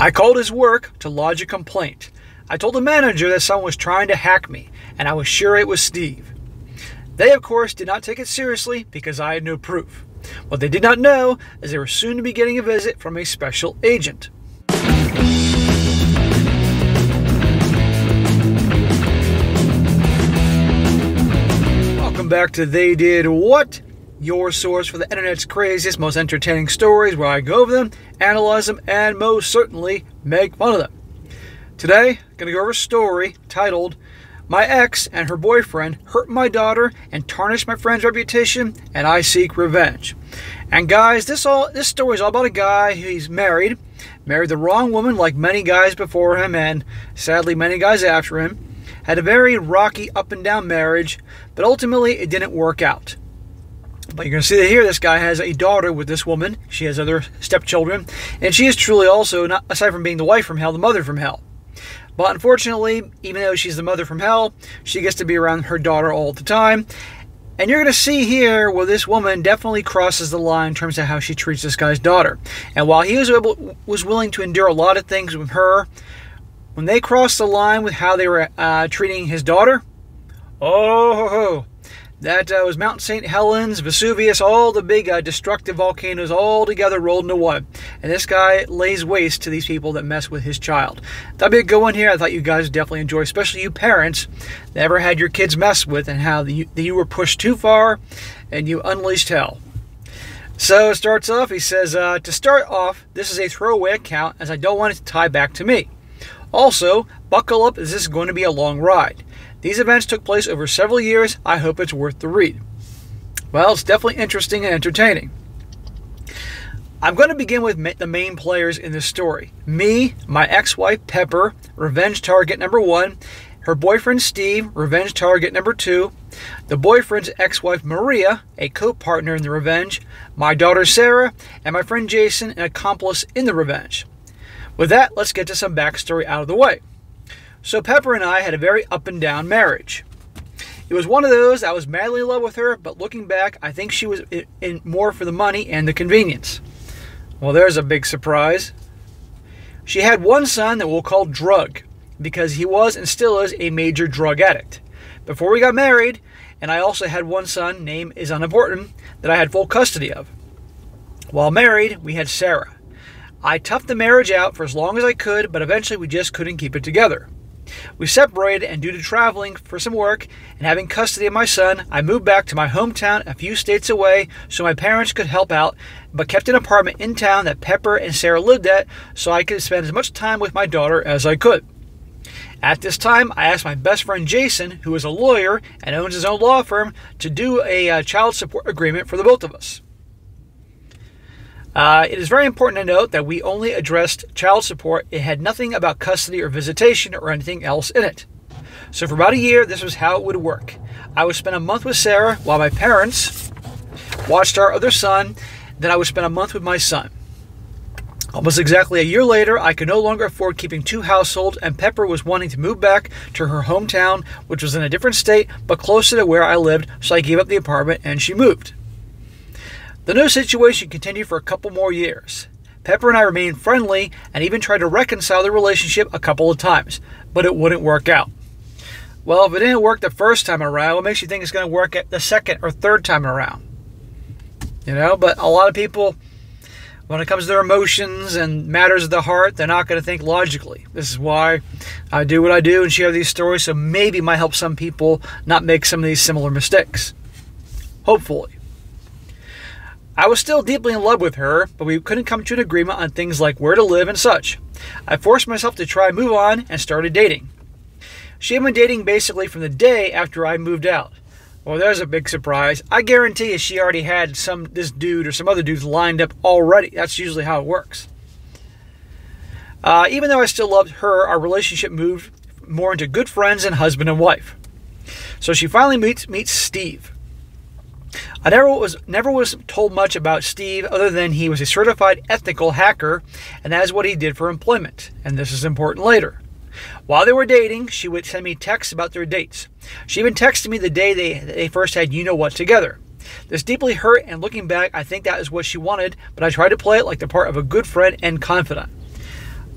I called his work to lodge a complaint. I told the manager that someone was trying to hack me, and I was sure it was Steve. They, of course, did not take it seriously because I had no proof. What they did not know is they were soon to be getting a visit from a special agent. Welcome back to They Did What? Your source for the internet's craziest, most entertaining stories, where I go over them, analyze them, and most certainly make fun of them. Today, I'm going to go over a story titled, "My Ex and Her Boyfriend Hurt My Daughter and Tarnished My Friend's Reputation, and I Seek Revenge." And guys, this story is all about a guy who's married the wrong woman like many guys before him, and sadly many guys after him. Had a very rocky up and down marriage, but ultimately it didn't work out. But you're going to see that here, this guy has a daughter with this woman. She has other stepchildren, and she is truly also, not aside from being the wife from hell, the mother from hell. But unfortunately, even though she's the mother from hell, she gets to be around her daughter all the time. And you're going to see here where this woman definitely crosses the line in terms of how she treats this guy's daughter. And while he was willing to endure a lot of things with her, when they crossed the line with how they were treating his daughter, that was Mount St. Helens, Vesuvius, all the big destructive volcanoes all together rolled into one. And this guy lays waste to these people that mess with his child. That'd be a good one here. I thought you guys would definitely enjoy, especially you parents that ever had your kids messed with and how you were pushed too far and you unleashed hell. So it starts off, he says, to start off, this is a throwaway account as I don't want it to tie back to me. Also, buckle up as this is going to be a long ride. These events took place over several years. I hope it's worth the read. Well, it's definitely interesting and entertaining. I'm going to begin with the main players in this story. Me, my ex-wife Pepper, revenge target number 1. Her boyfriend Steve, revenge target number 2. The boyfriend's ex-wife Maria, a co-partner in the revenge. My daughter Sarah, and my friend Jason, an accomplice in the revenge. With that, let's get to some backstory out of the way. So Pepper and I had a very up and down marriage. It was one of those, I was madly in love with her, but looking back, I think she was in more for the money and the convenience. Well, there's a big surprise. She had one son that we'll call Drug, because he was and still is a major drug addict. Before we got married, and I also had one son, name is unimportant, that I had full custody of. While married, we had Sarah. I toughed the marriage out for as long as I could, but eventually we just couldn't keep it together. We separated, and due to traveling for some work and having custody of my son, I moved back to my hometown a few states away so my parents could help out, but kept an apartment in town that Pepper and Sarah lived at so I could spend as much time with my daughter as I could. At this time, I asked my best friend Jason, who is a lawyer and owns his own law firm, to do a child support agreement for the both of us. It is very important to note that we only addressed child support. It had nothing about custody or visitation or anything else in it. So for about a year, this was how it would work. I would spend a month with Sarah while my parents watched our other son. Then I would spend a month with my son. Almost exactly a year later, I could no longer afford keeping 2 households, and Pepper was wanting to move back to her hometown, which was in a different state, but closer to where I lived, so I gave up the apartment and she moved. The new situation continued for a couple more years. Pepper and I remained friendly and even tried to reconcile the relationship a couple of times, but it wouldn't work out. Well, if it didn't work the first time around, what makes you think it's going to work at the second or third time around? But a lot of people, when it comes to their emotions and matters of the heart, they're not going to think logically. This is why I do what I do and share these stories, so maybe it might help some people not make some of these similar mistakes. Hopefully. I was still deeply in love with her, but we couldn't come to an agreement on things like where to live and such. I forced myself to try and move on and started dating. She had been dating basically from the day after I moved out. Well, there's a big surprise. I guarantee you she already had this dude or some other dudes lined up already. That's usually how it works. Even though I still loved her, our relationship moved more into good friends and husband and wife. So she finally meets Steve. I never was told much about Steve other than he was a certified ethical hacker, and that is what he did for employment, and this is important later. While they were dating, she would send me texts about their dates. She even texted me the day they first had you-know-what together. This deeply hurt, and looking back, I think that is what she wanted, but I tried to play it like the part of a good friend and confidant.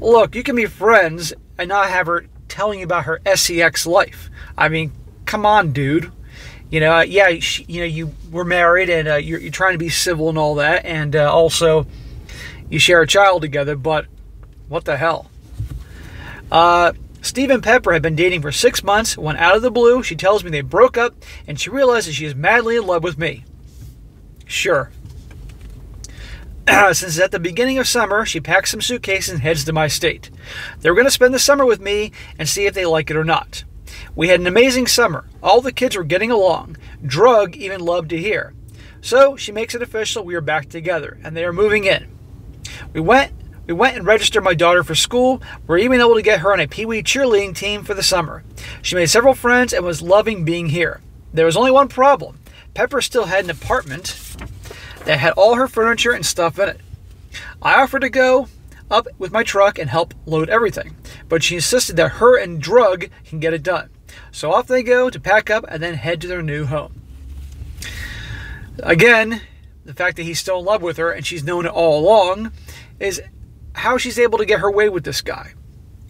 Look, you can be friends and not have her telling you about her sex life. I mean, come on, dude. Yeah, you were married and you're trying to be civil and all that, and also you share a child together, but what the hell? Steve and Pepper have been dating for 6 months when out of the blue, she tells me they broke up and she realizes she is madly in love with me. Sure. Since at the beginning of summer, she packs some suitcases and heads to my state. They're going to spend the summer with me and see if they like it or not. We had an amazing summer. All the kids were getting along. Drug even loved to hear. So she makes it official we are back together and they are moving in. We went and registered my daughter for school. We were even able to get her on a Pee Wee cheerleading team for the summer. She made several friends and was loving being here. There was only one problem. Pepper still had an apartment that had all her furniture and stuff in it. I offered to go up with my truck and help load everything, but she insisted that her and Drug can get it done. So off they go to pack up and then head to their new home. Again, the fact that he's still in love with her and she's known it all along is how she's able to get her way with this guy,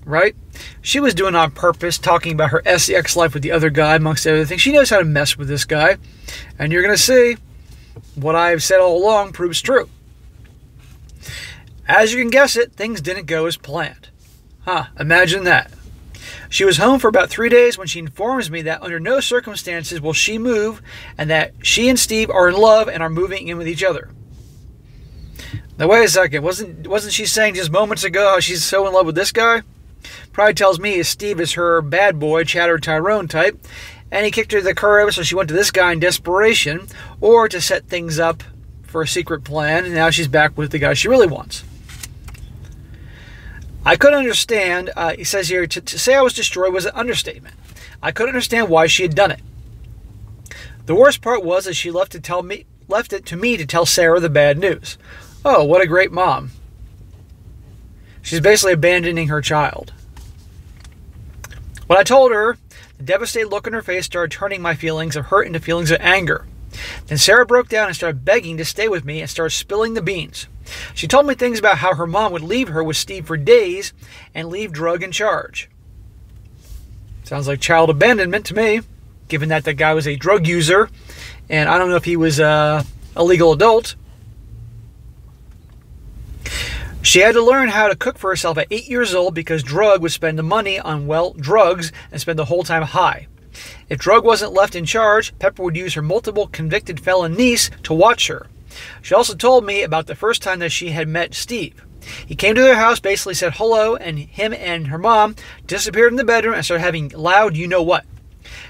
right? She was doing it on purpose, talking about her sex life with the other guy, amongst other things. She knows how to mess with this guy, and you're going to see what I've said all along proves true. As you can guess it, things didn't go as planned. Imagine that. She was home for about 3 days when she informs me that under no circumstances will she move and that she and Steve are in love and are moving in with each other. Now wait a second, wasn't she saying just moments ago how she's so in love with this guy? Probably tells me Steve is her bad boy, Chatter Tyrone type, and he kicked her to the curb, so she went to this guy in desperation, or to set things up for a secret plan, and now she's back with the guy she really wants. I couldn't understand, he says here, to say I was destroyed was an understatement. I couldn't understand why she had done it. The worst part was that she left it to me to tell Sarah the bad news. Oh, what a great mom. She's basically abandoning her child. When I told her, the devastated look on her face started turning my feelings of hurt into feelings of anger. Then Sarah broke down and started begging to stay with me and started spilling the beans. She told me things about how her mom would leave her with Steve for days and leave Drug in charge. Sounds like child abandonment to me, given that the guy was a drug user, and I don't know if he was a legal adult. She had to learn how to cook for herself at 8 years old because Drug would spend the money on, drugs and spend the whole time high. If Drug wasn't left in charge, Pepper would use her multiple convicted felon niece to watch her. She also told me about the first time that she had met Steve. He came to their house, basically said hello, and him and her mom disappeared in the bedroom and started having loud you-know-what.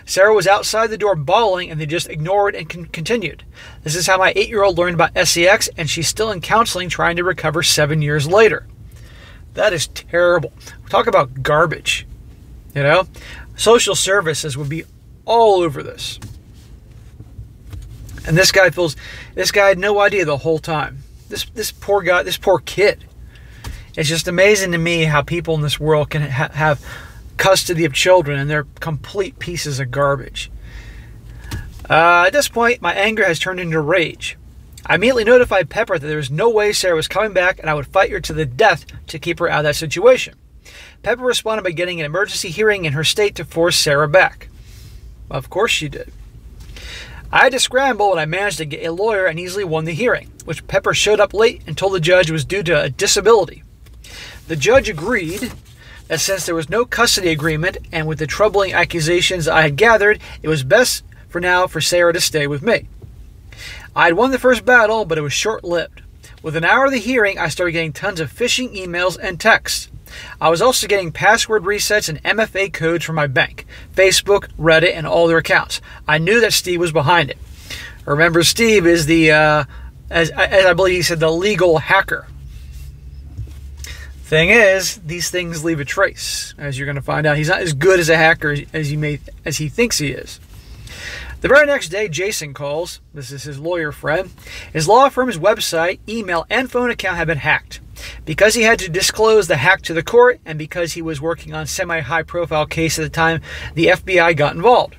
Sarah was outside the door bawling, and they just ignored and continued. This is how my 8-year-old learned about sex, and she's still in counseling trying to recover 7 years later. That is terrible. Talk about garbage. Social services would be all over this. And this guy had no idea the whole time. This poor guy, this poor kid. It's just amazing to me how people in this world can have custody of children and they're complete pieces of garbage. At this point, my anger has turned into rage. I immediately notified Pepper that there was no way Sarah was coming back and I would fight her to the death to keep her out of that situation. Pepper responded by getting an emergency hearing in her state to force Sarah back. Of course she did. I had to scramble and I managed to get a lawyer and easily won the hearing, which Pepper showed up late and told the judge was due to a disability. The judge agreed that since there was no custody agreement and with the troubling accusations I had gathered, it was best for now for Sarah to stay with me. I had won the first battle, but it was short-lived. Within an hour of the hearing, I started getting tons of phishing emails and texts. I was also getting password resets and MFA codes from my bank, Facebook, Reddit, and all their accounts. I knew that Steve was behind it. Remember, Steve is the, as I believe he said, the legal hacker. Thing is, these things leave a trace, as you're going to find out. He's not as good as a hacker as he thinks he is. The very next day, Jason calls. This is his lawyer friend. His law firm's website, email, and phone account had been hacked. Because he had to disclose the hack to the court, and because he was working on a semi-high-profile case at the time, the FBI got involved.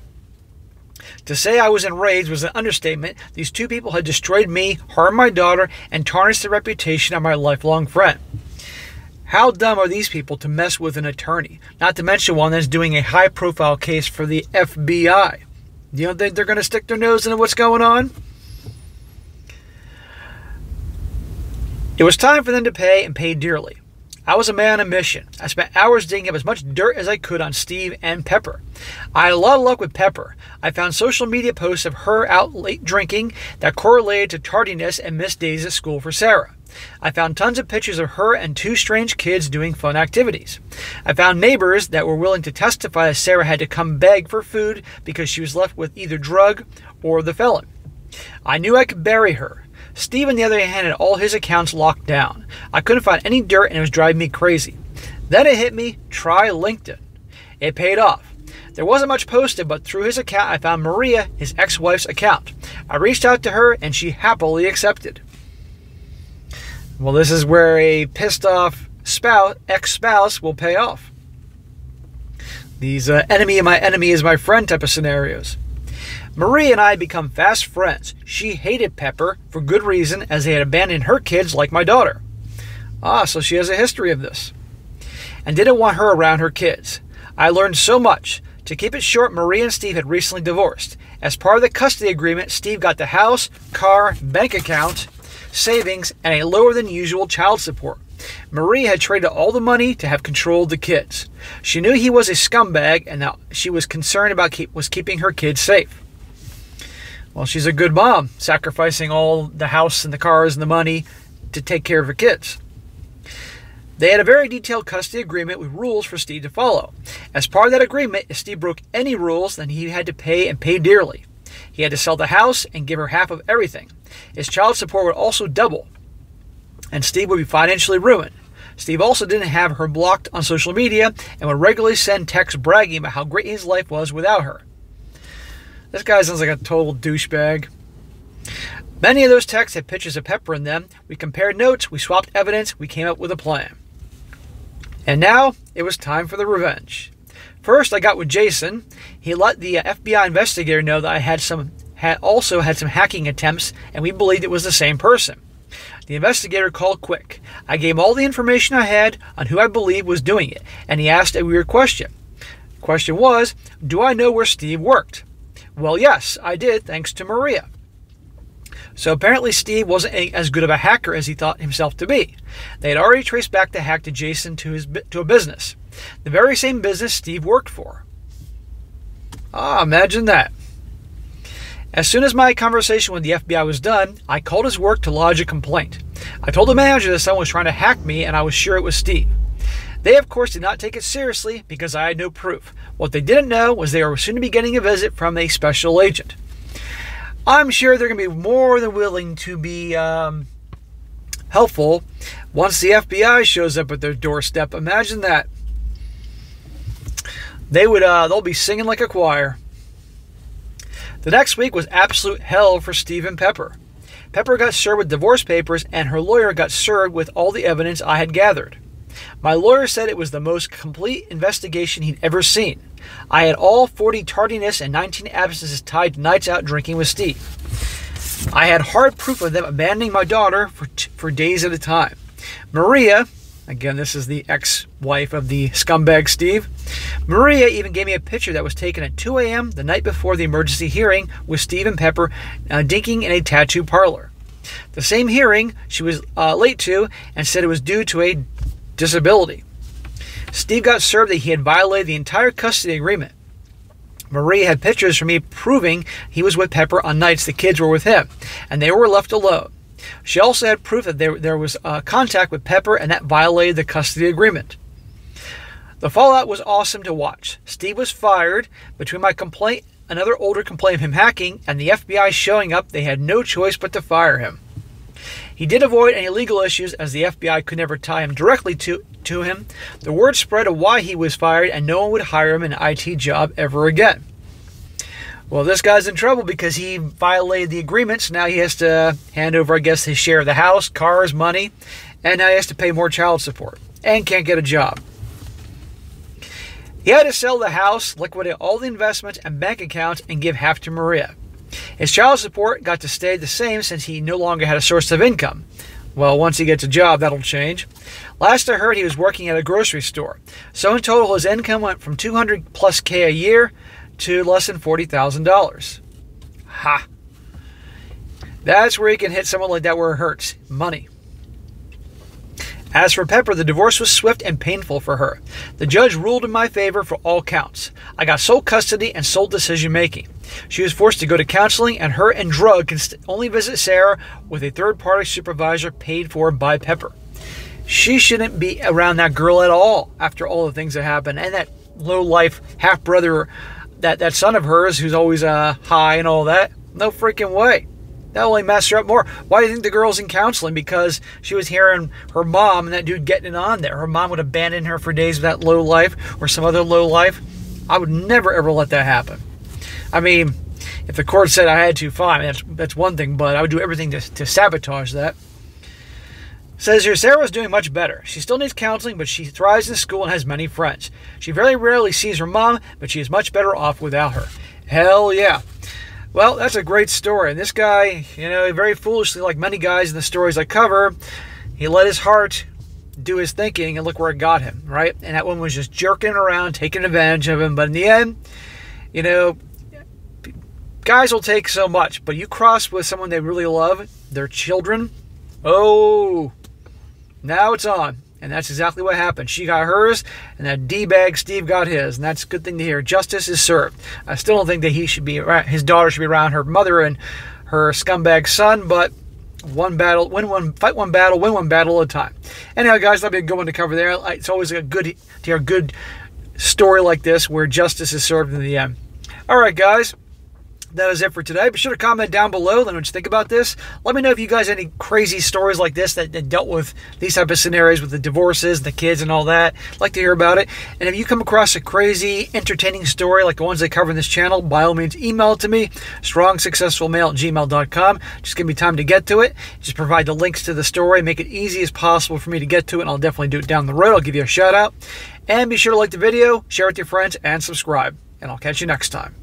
To say I was enraged was an understatement. These two people had destroyed me, harmed my daughter, and tarnished the reputation of my lifelong friend. How dumb are these people to mess with an attorney? Not to mention one that's doing a high-profile case for the FBI. You don't think they're going to stick their nose into what's going on? It was time for them to pay, and pay dearly. I was a man on a mission. I spent hours digging up as much dirt as I could on Steve and Pepper. I had a lot of luck with Pepper. I found social media posts of her out late drinking that correlated to tardiness and missed days at school for Sarah. I found tons of pictures of her and two strange kids doing fun activities. I found neighbors that were willing to testify that Sarah had to come beg for food because she was left with either drug or the felon. I knew I could bury her. Steve, on the other hand, had all his accounts locked down. I couldn't find any dirt and it was driving me crazy. Then it hit me, try LinkedIn. It paid off. There wasn't much posted, but through his account I found Maria, his ex-wife's account. I reached out to her and she happily accepted. Well, this is where a pissed off ex-spouse will pay off. These enemy of my enemy is my friend type of scenarios. Marie and I become fast friends. She hated Pepper for good reason, as they had abandoned her kids like my daughter. So she has a history of this. And didn't want her around her kids. I learned so much. To keep it short, Marie and Steve had recently divorced. As part of the custody agreement, Steve got the house, car, bank account, savings, and a lower than usual child support. Marie had traded all the money to have control of the kids. She knew he was a scumbag, and that she was concerned about keeping her kids safe. Well, she's a good mom, sacrificing all the house and the cars and the money to take care of her kids. They had a very detailed custody agreement with rules for Steve to follow. As part of that agreement, if Steve broke any rules, then he had to pay, and pay dearly. He had to sell the house and give her half of everything. His child support would also double, and Steve would be financially ruined. Steve also didn't have her blocked on social media and would regularly send texts bragging about how great his life was without her. This guy sounds like a total douchebag. Many of those texts had pictures of Pepper in them. We compared notes, we swapped evidence, we came up with a plan. And now, it was time for the revenge. First, I got with Jason. He let the FBI investigator know that I had also had some hacking attempts, and we believed it was the same person. The investigator called quick. I gave him all the information I had on who I believed was doing it, and he asked a weird question. The question was, do I know where Steve worked? Well, yes, I did, thanks to Maria. So apparently Steve wasn't as good of a hacker as he thought himself to be. They had already traced back the hack to Jason to a business. The very same business Steve worked for. Imagine that. As soon as my conversation with the FBI was done, I called his work to lodge a complaint. I told the manager that someone was trying to hack me and I was sure it was Steve. They, of course, did not take it seriously because I had no proof. What they didn't know was they were soon to be getting a visit from a special agent. I'm sure they're going to be more than willing to be helpful once the FBI shows up at their doorstep. Imagine that. They'll be singing like a choir. The next week was absolute hell for Steve and Pepper. Pepper got served with divorce papers, and her lawyer got served with all the evidence I had gathered. My lawyer said it was the most complete investigation he'd ever seen. I had all 40 tardiness and 19 absences tied to nights out drinking with Steve. I had hard proof of them abandoning my daughter for days at a time. Maria, again this is the ex-wife of the scumbag Steve, Maria even gave me a picture that was taken at 2 a.m. the night before the emergency hearing with Steve and Pepper dinking in a tattoo parlor. The same hearing she was late to and said it was due to a disability. Steve got served that he had violated the entire custody agreement. Maria had pictures from me proving he was with Pepper on nights the kids were with him, and they were left alone. She also had proof that there was contact with Pepper, and that violated the custody agreement. The fallout was awesome to watch. Steve was fired. Between my complaint, another older complaint of him hacking, and the FBI showing up, they had no choice but to fire him. He did avoid any legal issues as the FBI could never tie him directly to him. The word spread of why he was fired, and no one would hire him in an IT job ever again. Well, this guy's in trouble because he violated the agreement, so now he has to hand over, I guess, his share of the house, cars, money, and now he has to pay more child support and can't get a job. He had to sell the house, liquidate all the investments and bank accounts, and give half to Maria. His child support got to stay the same since he no longer had a source of income. Well, once he gets a job, that'll change. Last I heard, he was working at a grocery store. So in total, his income went from 200 plus K a year to less than $40,000. Ha! That's where you can hit someone like that where it hurts. Money. As for Pepper, the divorce was swift and painful for her. The judge ruled in my favor for all counts. I got sole custody and sole decision making. She was forced to go to counseling, and her and Drug can only visit Sarah with a third-party supervisor paid for by Pepper. She shouldn't be around that girl at all after all the things that happened. And that low-life half-brother, that son of hers who's always high and all that. No freaking way. That only messed her up more. Why do you think the girl's in counseling? Because she was hearing her mom and that dude getting it on there. Her mom would abandon her for days with that low life or some other low life. I would never, ever let that happen. I mean, if the court said I had to, fine. That's one thing, but I would do everything to sabotage that. Says here, Sarah's doing much better. She still needs counseling, but she thrives in school and has many friends. She very rarely sees her mom, but she is much better off without her. Hell yeah. Well, that's a great story. And this guy, very foolishly, like many guys in the stories I cover, he let his heart do his thinking, and look where it got him, right? And that one was just jerking around, taking advantage of him. But in the end, guys will take so much, but you cross with someone they really love, their children, oh, now it's on. And that's exactly what happened. She got hers, and that D-bag Steve got his. And that's a good thing to hear. Justice is served. I still don't think that his daughter should be around her mother and her scumbag son, but fight one battle, win one battle at a time. Anyhow, guys, that'll be a good one to cover there. It's always good to hear a good story like this where justice is served in the end. All right, guys. That is it for today. Be sure to comment down below. Let me know what you think about this. Let me know if you guys have any crazy stories like this that dealt with these type of scenarios with the divorces, the kids, and all that. I'd like to hear about it. And if you come across a crazy, entertaining story like the ones I cover in this channel, by all means, email it to me, strongsuccessfulmale@gmail.com. Just give me time to get to it. Just provide the links to the story. Make it easy as possible for me to get to it, and I'll definitely do it down the road. I'll give you a shout out. And be sure to like the video, share it with your friends, and subscribe. And I'll catch you next time.